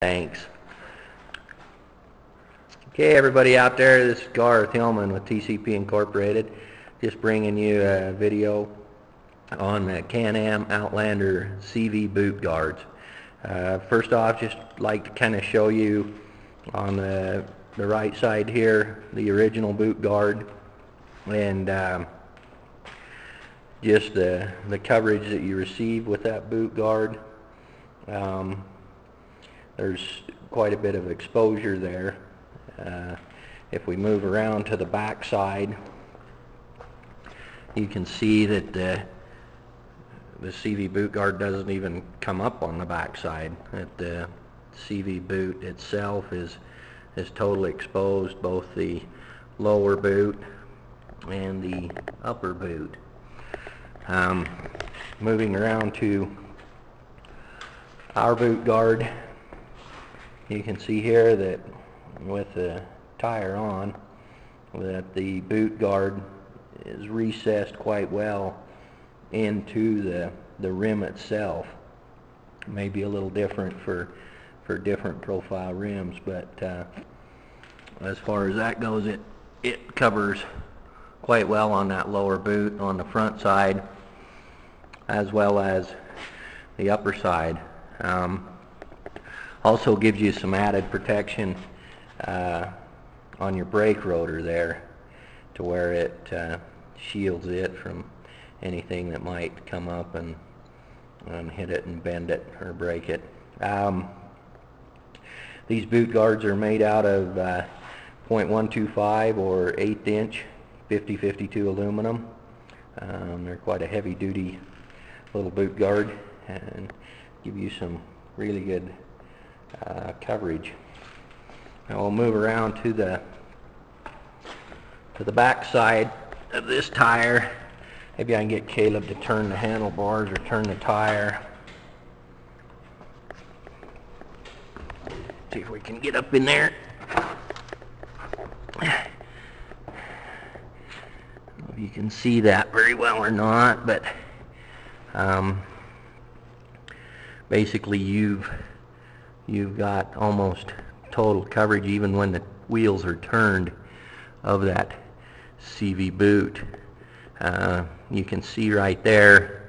Thanks. Okay, everybody out there, this is Garth Hillman with TCP Incorporated. Just bringing you a video on the Can-Am Outlander CV boot guards. First off, just like to kind of show you on the right side here the original boot guard, and just the coverage that you receive with that boot guard. There's quite a bit of exposure there. If we move around to the back side, you can see that the CV boot guard doesn't even come up on the back side. That the CV boot itself is totally exposed, both the lower boot and the upper boot. Moving around to our boot guard, you can see here that with the tire on, that the boot guard is recessed quite well into the rim itself. Maybe a little different for different profile rims, but as far as that goes, it covers quite well on that lower boot on the front side as well as the upper side. Also gives you some added protection on your brake rotor there, to where it shields it from anything that might come up and hit it and bend it or break it. These boot guards are made out of .125 or 1/8 inch 5052 aluminum. They're quite a heavy duty little boot guard and give you some really good coverage. Now we'll move around to the back side of this tire. Maybe I can get Caleb to turn the handlebars or turn the tire. See if we can get up in there. I don't know if you can see that very well or not, but basically you've got almost total coverage, even when the wheels are turned, of that CV boot. You can see right there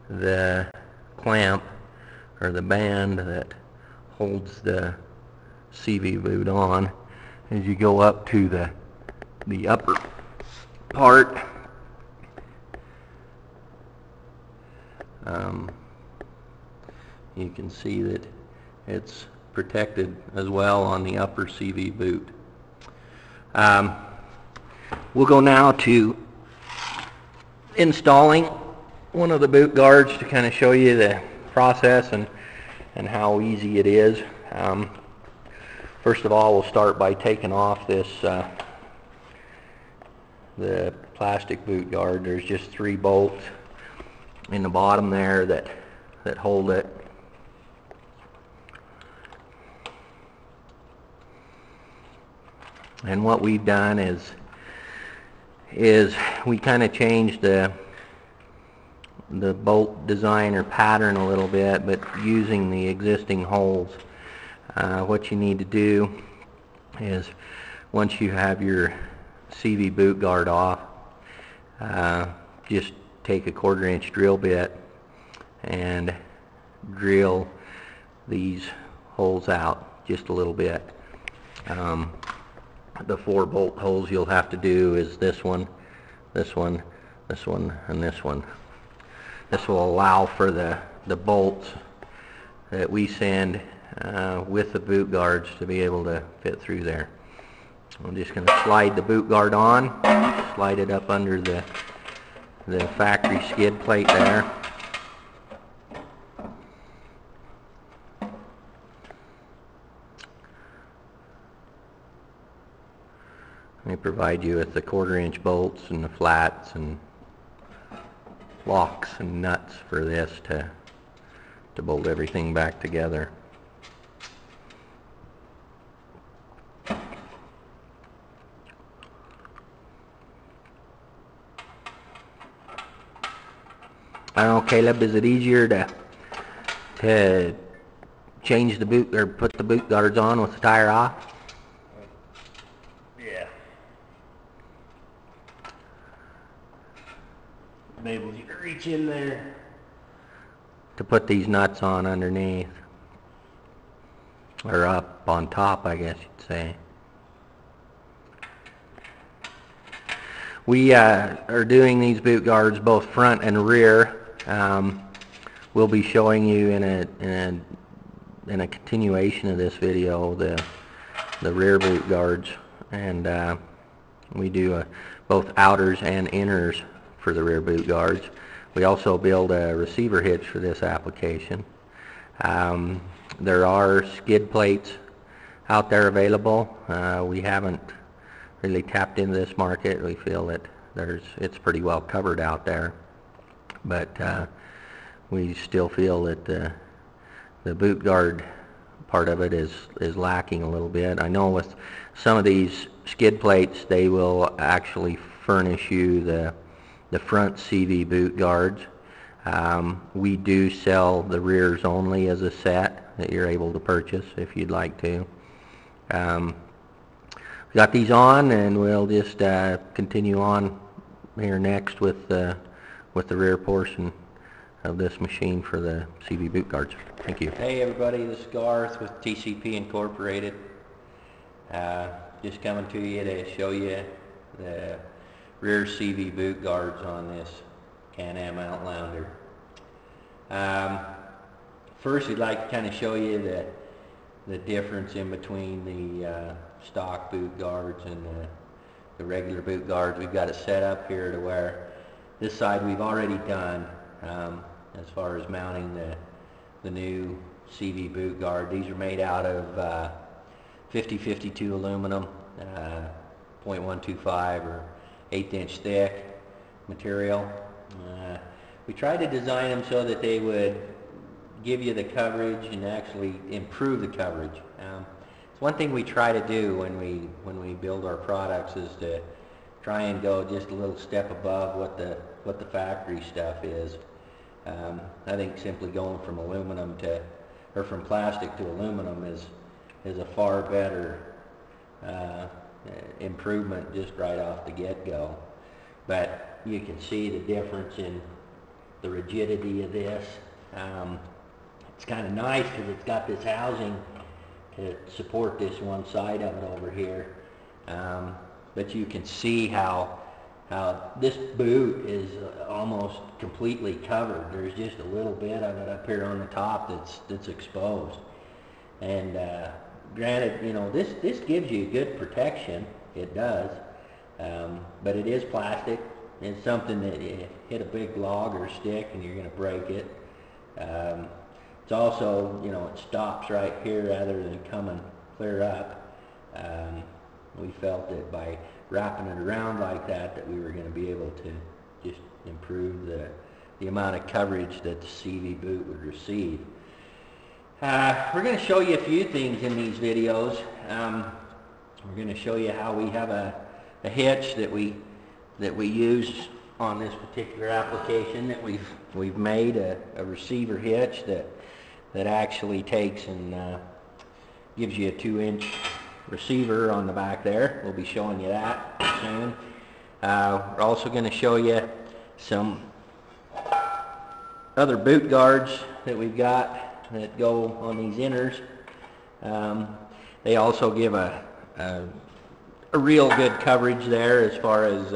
the clamp or the band that holds the CV boot on. As you go up to the upper part, you can see that it's protected as well on the upper CV boot. We'll go now to installing one of the boot guards to kind of show you the process and how easy it is. First of all, we'll start by taking off this the plastic boot guard. There's just 3 bolts in the bottom there that hold it. And what we've done is we kind of changed the bolt design or pattern a little bit, but using the existing holes. What you need to do is, once you have your CV boot guard off, just take a 1/4 inch drill bit and drill these holes out just a little bit. The 4 bolt holes you'll have to do is this one, this one, this one, and this one. This will allow for the bolts that we send with the boot guards to be able to fit through there. I'm just going to slide the boot guard on, slide it up under the factory skid plate there. They provide you with the 1/4 inch bolts and the flats and locks and nuts for this to bolt everything back together. I don't know, Caleb, is it easier to change the boot, or put the boot guards on with the tire off? Yeah. Maybe you can reach in there To put these nuts on underneath, or up on top, I guess you'd say. We are doing these boot guards both front and rear. We'll be showing you in a continuation of this video the rear boot guards, and we do both outers and inners for the rear boot guards. We also build a receiver hitch for this application. There are skid plates out there available. We haven't really tapped into this market. We feel that it's pretty well covered out there, but we still feel that the boot guard part of it is lacking a little bit. I know with some of these skid plates, they will actually furnish you the front CV boot guards. We do sell the rears only as a set that you're able to purchase if you'd like to. We got these on, and we'll just continue on here next with the rear portion of this machine for the CV boot guards. Thank you. Hey everybody, this is Garth with TCP Incorporated. Just coming to you to show you the rear CV boot guards on this Can-Am Outlander. First, we'd like to kind of show you the difference in between the stock boot guards and the regular boot guards. We've got it set up here to where this side we've already done as far as mounting the new CV boot guard. These are made out of 50-52 aluminum, 0.125 or 1/8 inch thick material. We tried to design them so that they would give you the coverage and actually improve the coverage. It's one thing we try to do when we build our products is to try and go just a little step above what the factory stuff is. I think simply going from aluminum or from plastic to aluminum is a far better improvement just right off the get-go. But you can see the difference in the rigidity of this. It's kind of nice because it's got this housing to support this one side of it over here. But you can see how this boot is almost completely covered. There's just a little bit of it up here on the top that's exposed. And granted, you know, this gives you good protection. It does. But it is plastic. It's something that you hit a big log or stick and you're going to break it. It's also, you know, it stops right here rather than coming clear up. We felt that by wrapping it around like that we were going to be able to just improve the amount of coverage that the CV boot would receive. We're going to show you a few things in these videos. We're going to show you how we have a hitch that we use on this particular application, that we've made a receiver hitch that actually takes and gives you a 2-inch receiver on the back there. We'll be showing you that soon. We're also going to show you some other boot guards that we've got that go on these inners. They also give a real good coverage there as far as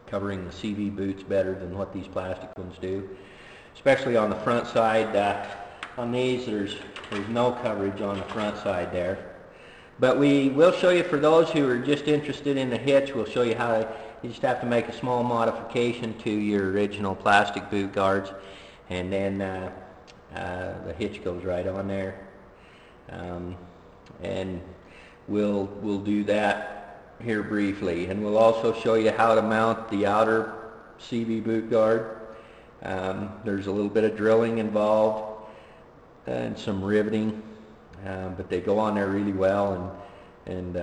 covering the CV boots better than what these plastic ones do, especially on the front side. On these there's no coverage on the front side there, but we will show you, for those who are just interested in the hitch, we'll show you how you just have to make a small modification to your original plastic boot guards, and then the hitch goes right on there. And we'll do that here briefly, and we'll also show you how to mount the outer CV boot guard. There's a little bit of drilling involved and some riveting, but they go on there really well, and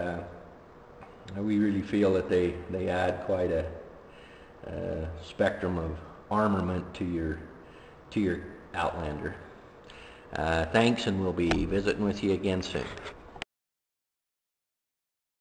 we really feel that they add quite a spectrum of armament to your Outlander. Thanks, and we'll be visiting with you again soon.